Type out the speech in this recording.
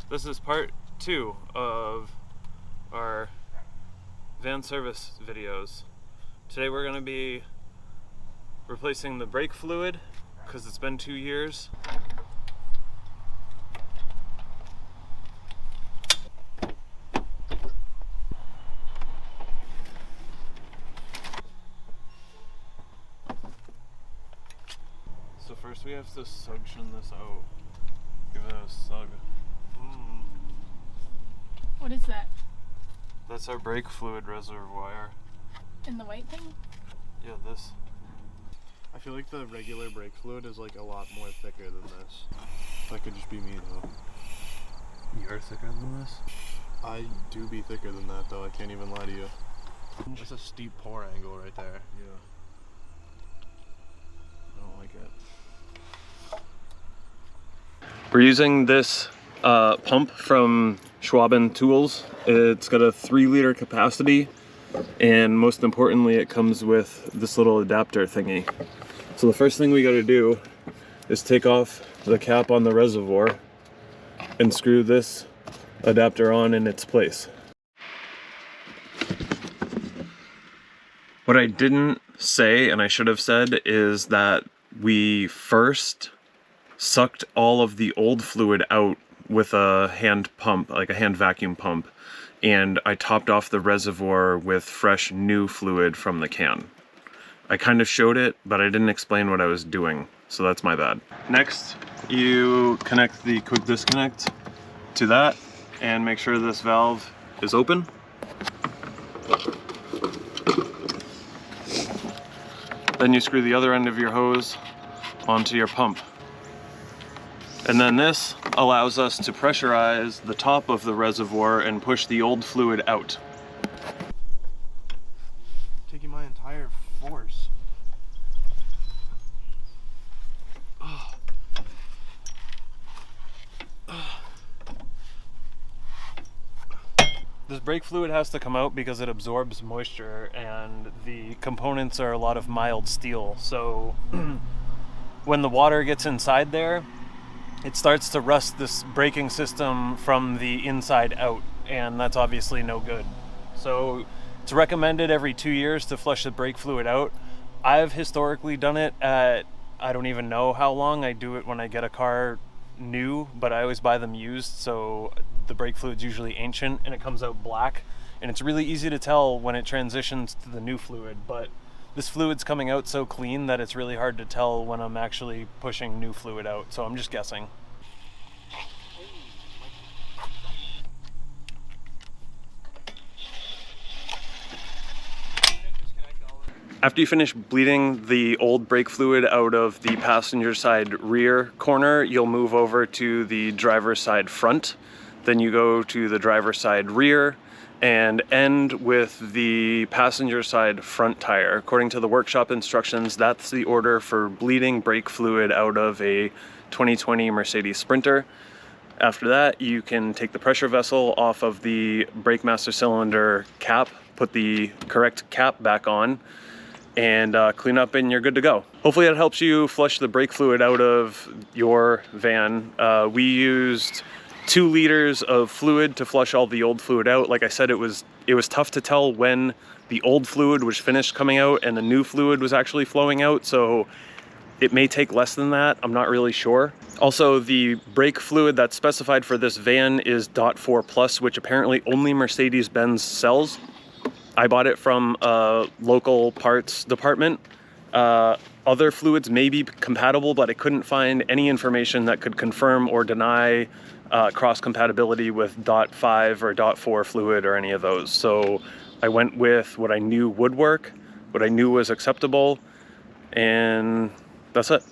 This is part 2 of our van service videos. Today we're going to be replacing the brake fluid because it's been 2 years. So first we have to suction this out. Give it a sug. What is that? That's our brake fluid reservoir. In the white thing? Yeah, this. I feel like the regular brake fluid is like a lot more thicker than this. That could just be me though. You're thicker than this? I do be thicker than that though, I can't even lie to you. That's a steep pour angle right there. Yeah. I don't like it. We're using this pump from Schwaben tools. It's got a 3-liter capacity, and most importantly it comes with this little adapter thingy. So the first thing we got to do is take off the cap on the reservoir and screw this adapter on in its place. What I didn't say, and I should have said, is that we first sucked all of the old fluid out with a hand pump, like a hand vacuum pump, and I topped off the reservoir with fresh new fluid from the can. I kind of showed it, but I didn't explain what I was doing, so that's my bad. Next, you connect the quick disconnect to that and make sure this valve is open. Then you screw the other end of your hose onto your pump. And then this allows us to pressurize the top of the reservoir and push the old fluid out. Taking my entire force. This brake fluid has to come out because it absorbs moisture, and the components are a lot of mild steel. So when the water gets inside there, it starts to rust this braking system from the inside out, and that's obviously no good. So it's recommended every 2 years to flush the brake fluid out. I've historically done it at, I don't even know how long. I do it when I get a car new, but I always buy them used, so the brake fluid's usually ancient and it comes out black, and it's really easy to tell when it transitions to the new fluid, but this fluid's coming out so clean that it's really hard to tell when I'm actually pushing new fluid out, so I'm just guessing. After you finish bleeding the old brake fluid out of the passenger side rear corner, you'll move over to the driver's side front. Then you go to the driver's side rear and end with the passenger side front tire. According to the workshop instructions, that's the order for bleeding brake fluid out of a 2020 Mercedes Sprinter. After that, you can take the pressure vessel off of the brake master cylinder cap, put the correct cap back on, and clean up, and you're good to go. Hopefully that helps you flush the brake fluid out of your van. We used 2 liters of fluid to flush all the old fluid out. Like I said, it was tough to tell when the old fluid was finished coming out and the new fluid was actually flowing out, so it may take less than that. I'm not really sure. Also, the brake fluid that's specified for this van is .4+, which apparently only Mercedes-Benz sells. I bought it from a local parts department. Other fluids may be compatible, but I couldn't find any information that could confirm or deny cross-compatibility with .5 or .4 fluid or any of those. So I went with what I knew would work, what I knew was acceptable, and that's it.